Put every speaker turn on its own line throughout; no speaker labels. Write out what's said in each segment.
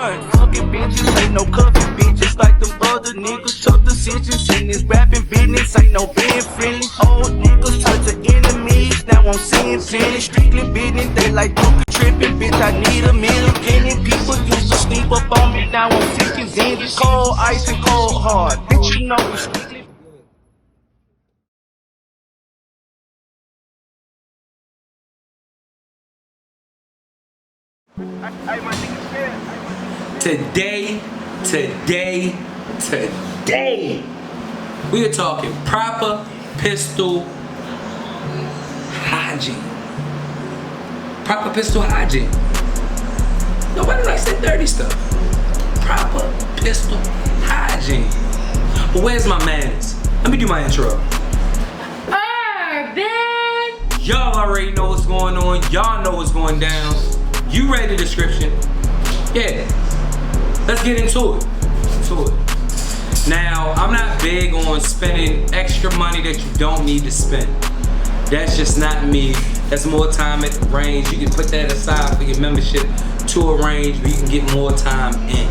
Fucking bitches ain't no cuffing bitches like them other niggas. Tough decisions in this rapping business, ain't no being friendly. Old niggas turn to enemies, now I'm seeing plenty. Strictly business, they like fucking tripping, bitch. I need a million penny. People used to sleep up on me, now I'm seeking zenges. Cold ice and cold hard, bitch. You know we strictly.
Today, we are talking proper pistol hygiene. Proper pistol hygiene. Nobody likes that dirty stuff. Proper pistol hygiene. But where's my manners? Let me do my intro.
Urban!
Y'all already know what's going on. Y'all know what's going down. You read the description. Yeah. Let's get into it. Now, I'm not big on spending extra money that you don't need to spend. That's just not me. That's more time at the range. You can put that aside for your membership to a range where you can get more time in.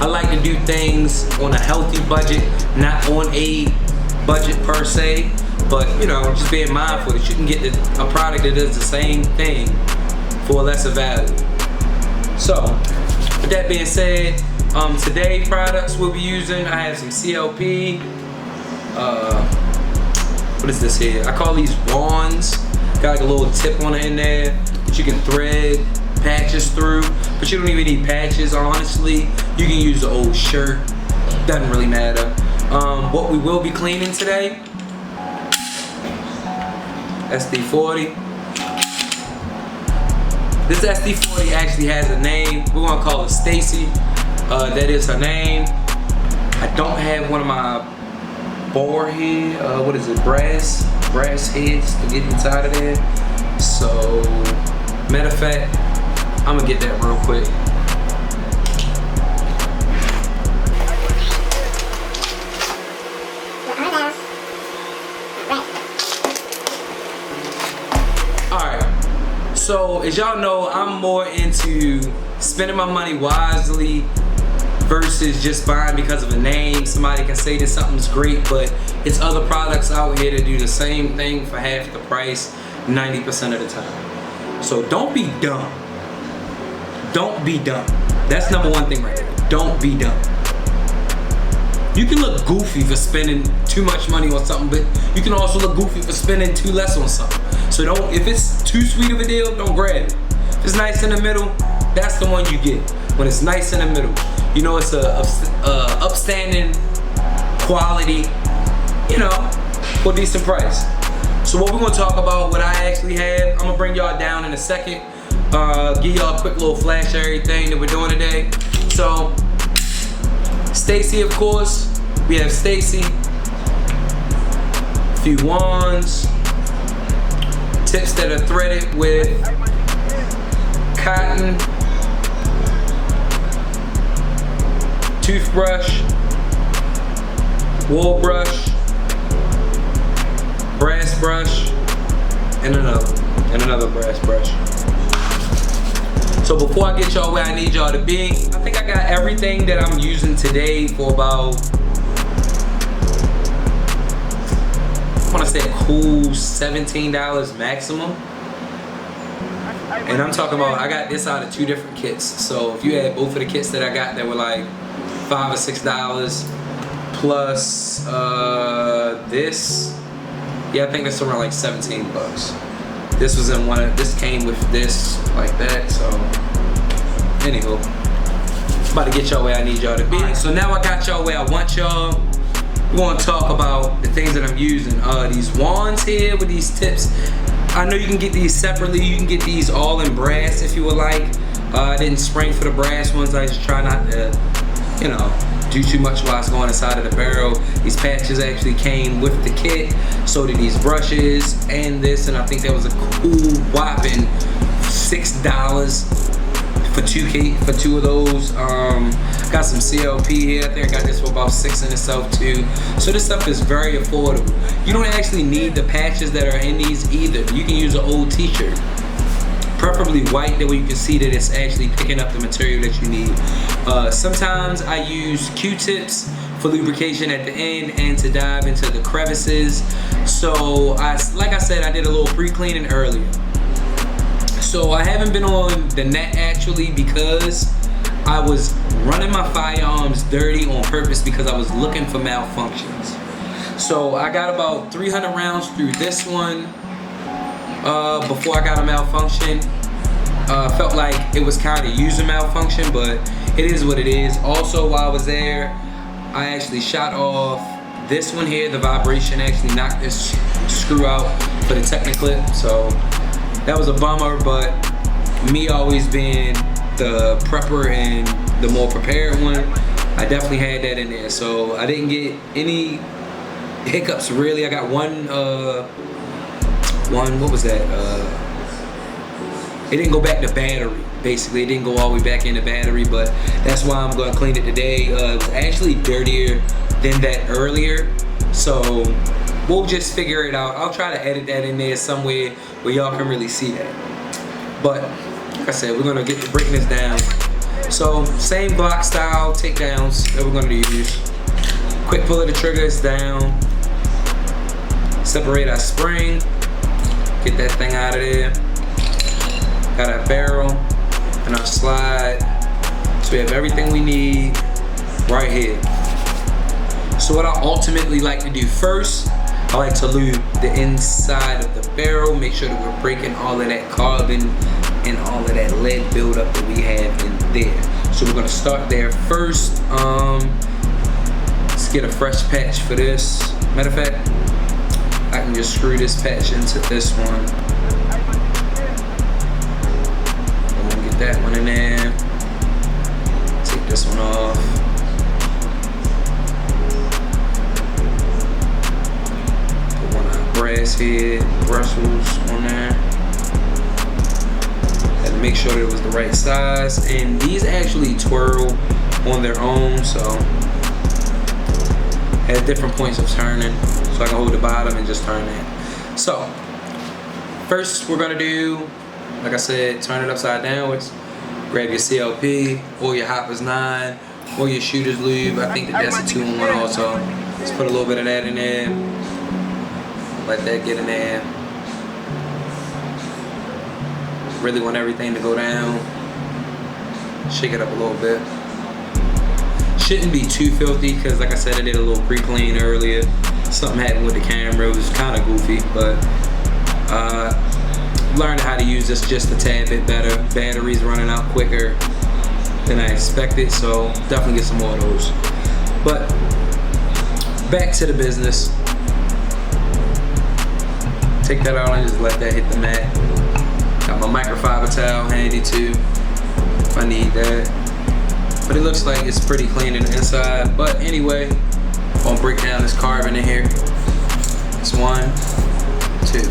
I like to do things on a healthy budget, not on a budget per se, but you know, just being mindful that you can get a product that does the same thing for a lesser value. So, with that being said, today products we'll be using, I have some CLP, what is this here? I call these wands. Got like a little tip on it in there that you can thread patches through, but you don't even need patches, honestly. You can use the old shirt, doesn't really matter. What we will be cleaning today, SD40. This SD40 actually has a name. We're gonna call it Stacy. That is her name. I don't have one of my bore head, what is it, brass heads to get inside of there. So, matter of fact, I'm gonna get that real quick. Alright, so as y'all know, I'm more into spending my money wisely versus just buying because of a name. Somebody can say that something's great, but it's other products out here that do the same thing for half the price 90% of the time. So don't be dumb. Don't be dumb. That's number one thing right there. Don't be dumb. You can look goofy for spending too much money on something, but you can also look goofy for spending too less on something. So don't, if it's too sweet of a deal, don't grab it. If it's nice in the middle, that's the one you get. When it's nice in the middle, you know it's a upstanding quality, you know, for a decent price. So what we're gonna talk about, what I actually have, I'm gonna bring y'all down in a second. Give y'all a quick little flash of everything that we're doing today. So, Stacy, of course, we have Stacy. A few wands, tips that are threaded with cotton, toothbrush, wool brush, brass brush, and another brass brush. So before I get y'all where I need y'all to be, I think I got everything that I'm using today for about, I want to say a cool $17 maximum. And I'm talking about, I got this out of 2 different kits. So if you had both of the kits that I got that were like $5 or $6 plus this, yeah, I think that's around like 17 bucks. This was in one of, this came with this like that. So anywho, about to get y'all where I need y'all to be. Right, so now I got y'all where I want y'all. We're gonna talk about the things that I'm using. These wands here with these tips. I know you can get these separately. You can get these all in brass if you would like. I didn't spring for the brass ones. I just try not to, you know, do too much while it's going inside of the barrel. These patches actually came with the kit. So did these brushes and this, and I think that was a cool whopping $6 for two of those. Got some CLP here. I think I got this for about $6 in itself too. So this stuff is very affordable. You don't actually need the patches that are in these either. You can use an old t-shirt. preferably white, that way you can see that it's actually picking up the material that you need. Sometimes I use Q-tips for lubrication at the end and to dive into the crevices. So like I said, I did a little pre-cleaning earlier. So I haven't been on the net actually because I was running my firearms dirty on purpose because I was looking for malfunctions. So I got about 300 rounds through this one before I got a malfunction. Felt like it was kind of user malfunction, but it is what it is. Also, while I was there, I actually shot off this one here. The vibration actually knocked this screw out for the Techniclip, so that was a bummer. But me always being the prepper and the more prepared one, I definitely had that in there, so I didn't get any hiccups really. I got one what was that? It didn't go back to battery. Basically, it didn't go all the way back into battery, but that's why I'm gonna clean it today. It was actually dirtier than that earlier, so we'll just figure it out. I'll try to edit that in there somewhere where y'all can really see that. But like I said, we're gonna get to breaking this down. So same Glock style takedowns that we're gonna use. Quick pull of the triggers down. Separate our spring. Get that thing out of there. Got our barrel and our slide. So we have everything we need right here. So what I ultimately like to do first, I like to lube the inside of the barrel, make sure that we're breaking all of that carbon and all of that lead buildup that we have in there. So we're gonna start there first. Let's get a fresh patch for this. Matter of fact, I can just screw this patch into this one. I'm gonna get that one in there. Take this one off. Put one of our brass head bristles on there. Had to make sure that it was the right size. And these actually twirl on their own, so at different points of turning. So I can hold the bottom and just turn that. So first we're gonna do, like I said, turn it upside downwards. Grab your CLP or your Hoppers 9 or your Shooter's Lube. I think that's a 2-in-1 also. Let's put a little bit of that in there. Let that get in there. Really want everything to go down. Shake it up a little bit. Shouldn't be too filthy because, like I said, I did a little pre-clean earlier. Something happened with the camera. It was kind of goofy, but learned how to use this just a tad bit better. Batteries running out quicker than I expected, so definitely get some more of those. But back to the business. Take that out and just let that hit the mat. Got my microfiber towel handy too, if I need that. But it looks like it's pretty clean in the inside. But anyway, I'm gonna break down this carbon in here. It's 1, 2,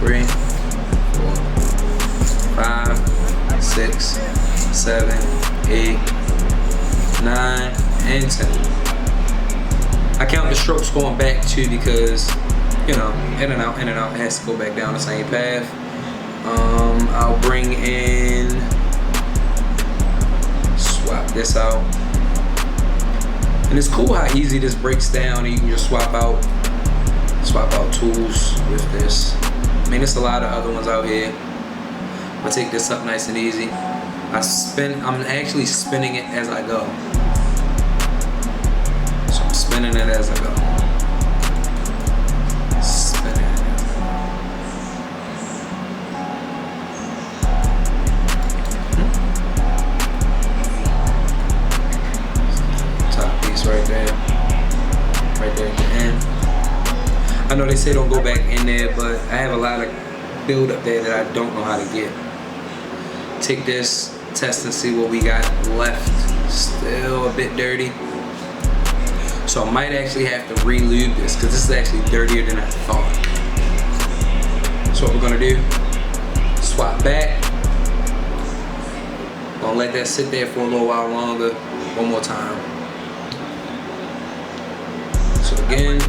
3, 4, 5, 6, 7, 8, 9, and 10. I count the strokes going back too because, you know, in and out, it has to go back down the same path. I'll bring in, swap this out. And it's cool how easy this breaks down, and you can just swap out tools with this. I mean, there's a lot of other ones out here. I'll take this up nice and easy. I'm actually spinning it as I go. So I'm spinning it as I go. Spinning it. Top piece right there. Right there at the end. I know they say don't go back in there, but I have a lot of build up there that I don't know how to get. Take this, test and see what we got left. Still a bit dirty. So I might actually have to re-lube this because this is actually dirtier than I thought. So what we're gonna do, swap back. Gonna let that sit there for a little while longer. One more time. So again,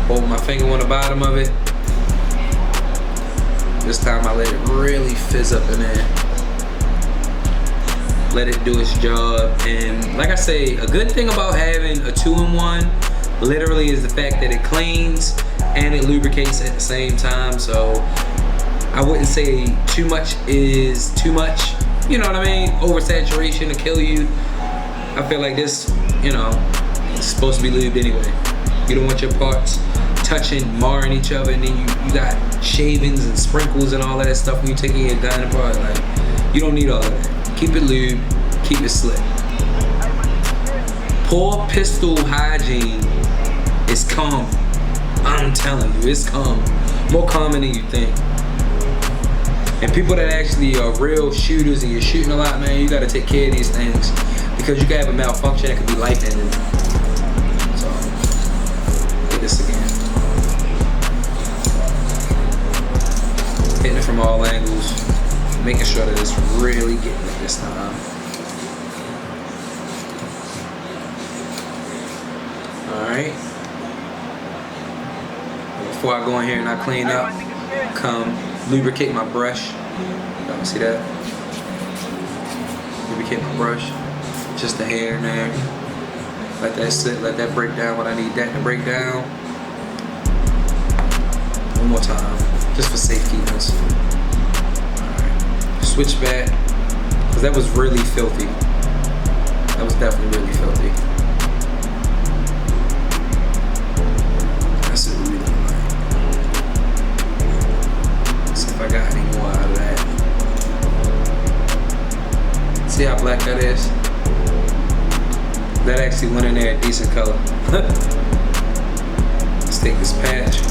hold my finger on the bottom of it. This time I let it really fizz up in there. Let it do its job. And like I say, a good thing about having a 2-in-1 literally is the fact that it cleans and it lubricates at the same time. So I wouldn't say too much is too much. You know what I mean? Oversaturation to kill you. I feel like this, you know, it's supposed to be lubed anyway. You don't want your parts touching, marring each other, and then you got shavings and sprinkles and all that stuff when you're taking your gun apart. Like, you don't need all of that. Keep it lubed, keep it slick. Poor pistol hygiene is common. I'm telling you, it's common. More common than you think. And people that actually are real shooters and you're shooting a lot, man, you gotta take care of these things. Because you can have a malfunction that could be life-ending. So, hit this again. Hitting it from all angles. Making sure that it's really getting it this time. Alright. Before I go in here and I clean up, come lubricate my brush. Y'all see that? Lubricate my brush. Just the hair in there. Let that sit, let that break down what I need that to break down. One more time, just for safekeeping. Alright. Switch back, because that was really filthy. That was definitely really filthy. That's it really like. Let's see if I got any more out of that. See how black that is? That actually went in there a decent color. Let's take this patch.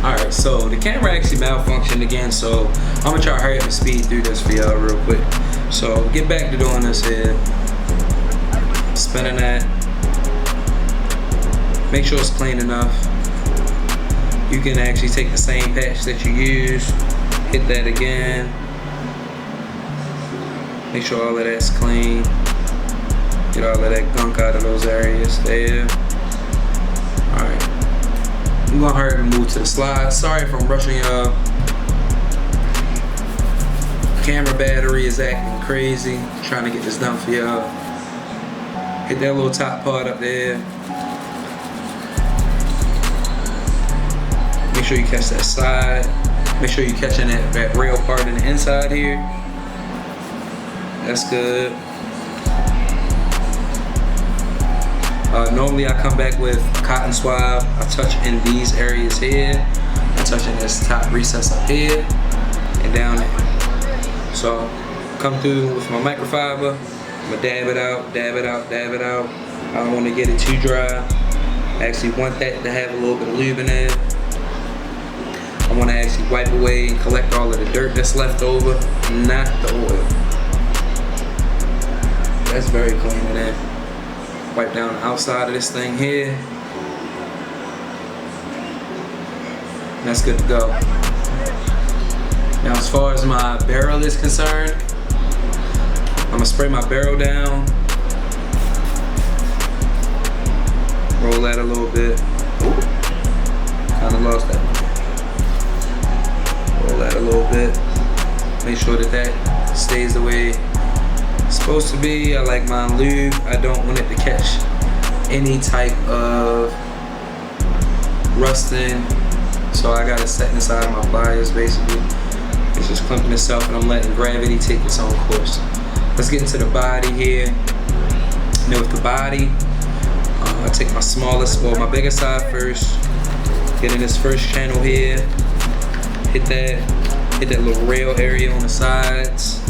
Alright, so the camera actually malfunctioned again, so I'm gonna try to hurry up and speed through this for y'all real quick. So get back to doing this here. Spinning that. Make sure it's clean enough. You can actually take the same patch that you use, hit that again. Make sure all of that's clean. Get all of that gunk out of those areas there. Alright. I'm gonna hurry and move to the slide. Sorry if I'm rushing y'all. Camera battery is acting crazy. I'm trying to get this done for y'all. Hit that little top part up there. Make sure you catch that side. Make sure you're catching that rail part in the inside here. That's good. Normally I come back with a cotton swab. I touch in these areas here. I touch in this top recess up here and down there. So come through with my microfiber. I'm gonna dab it out, dab it out, dab it out. I don't want to get it too dry. I actually want that to have a little bit of lube in there. I want to actually wipe away and collect all of the dirt that's left over, not the oil. That's very clean in there. Wipe down the outside of this thing here. That's good to go. Now as far as my barrel is concerned, I'm gonna spray my barrel down. Roll that a little bit. Kinda lost that one. Roll that a little bit. Make sure that that stays the way it's supposed to be. I like mine lube. I don't want it to catch any type of rusting. So I got it set inside of my pliers basically. It's just clumping itself and I'm letting gravity take its own course. Let's get into the body here. And then with the body, I take my smallest, well my bigger side first. Get in this first channel here. Hit that little rail area on the sides.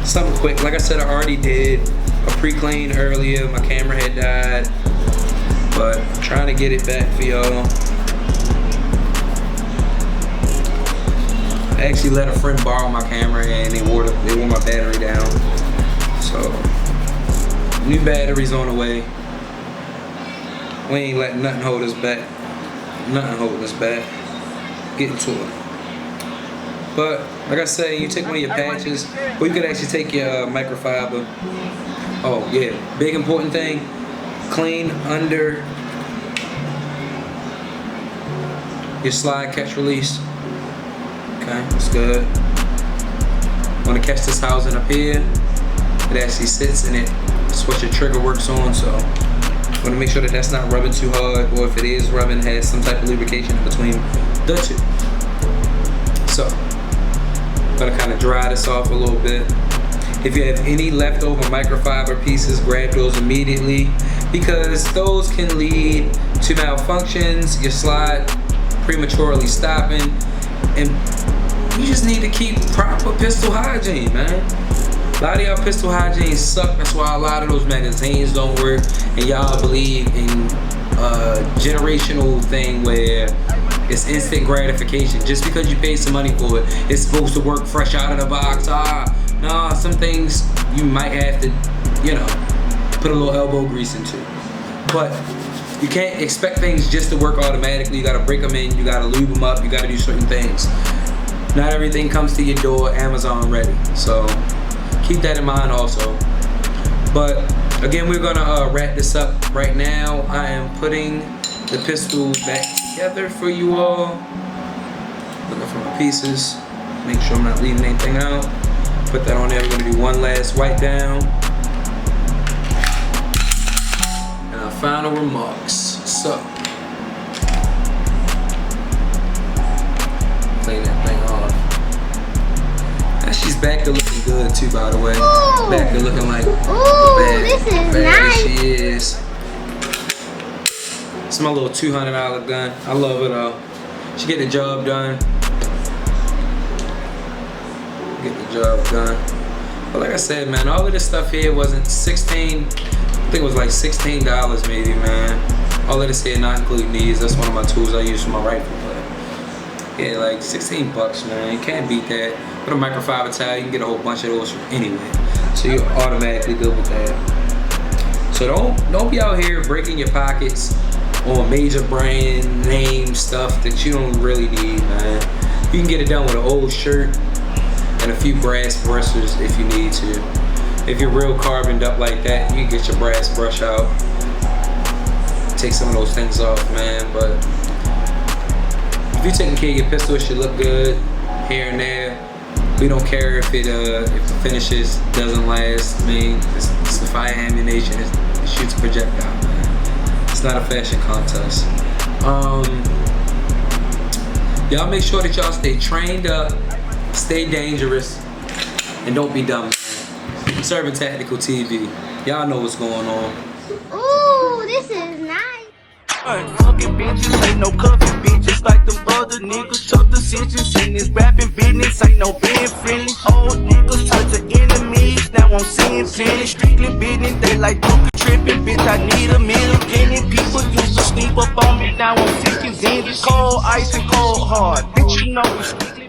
Something quick. Like I said, I already did a pre-clean earlier. My camera had died, but I'm trying to get it back for y'all. I actually let a friend borrow my camera and they wore my battery down. So new battery's on the way. We ain't letting nothing hold us back. Nothing holding us back. Getting to it. But like I say, you take one of your patches, or you could actually take your microfiber. Oh yeah, big important thing, clean under your slide catch release. Okay, that's good. Want to catch this housing up here. It actually sits in it. That's what your trigger works on, so want to make sure that that's not rubbing too hard, or if it is rubbing, it has some type of lubrication in between the two. So, I'm gonna kind of dry this off a little bit. If you have any leftover microfiber pieces, grab those immediately, because those can lead to malfunctions, your slide prematurely stopping, and you just need to keep proper pistol hygiene, man. A lot of y'all pistol hygiene suck. That's why a lot of those magazines don't work, and y'all believe in a generational thing where it's instant gratification. Just because you paid some money for it, it's supposed to work fresh out of the box. Nah, some things you might have to, you know, put a little elbow grease into. But you can't expect things just to work automatically. You gotta break them in, you gotta lube them up, you gotta do certain things. Not everything comes to your door Amazon ready. So keep that in mind also. But again, we're gonna wrap this up right now. I am putting the pistol back together for you all. Looking for my pieces. Make sure I'm not leaving anything out. Put that on there. We're gonna do one last wipe down. And our final remarks. So, clean that thing off. And she's back to looking good too, by the way.
Ooh.
Back to looking like
this is nice.
she is. It's my little $200 gun. I love it though. She get the job done. Get the job done. But like I said, man, all of this stuff here wasn't I think it was like $16 maybe, man. All of this here, not including these. That's one of my tools I use for my rifle. But yeah, like 16 bucks, man. You can't beat that. With a microfiber towel, you can get a whole bunch of those from anywhere. So you're automatically good with that. So don't be out here breaking your pockets on major brand name stuff that you don't really need, man. You can get it done with an old shirt and a few brass brushes if you need to. If you're real carboned up like that, you can get your brass brush out. Take some of those things off, man. But if you're taking care of your pistol, it should look good here and there. We don't care if the finishes doesn't last. I mean, it's the fire ammunition. It shoots a projectile, man. It's not a fashion contest. Y'all make sure that y'all stay trained up, stay dangerous, and don't be dumb. It's UrbanTacticalTv. Y'all know what's going on.
Ooh, this is nice.
Fucking bitches ain't no cuffing bitches like them other niggas. Took decisions in this rapping business, ain't no being friendly. Old niggas turn to enemies, now I'm seeing plenty. Strictly business, they like fucking tripping, bitch. I need a middle penny. People used to sleep up on me, now I'm 50 Cold ice and cold hard, bitch. You know it's strictly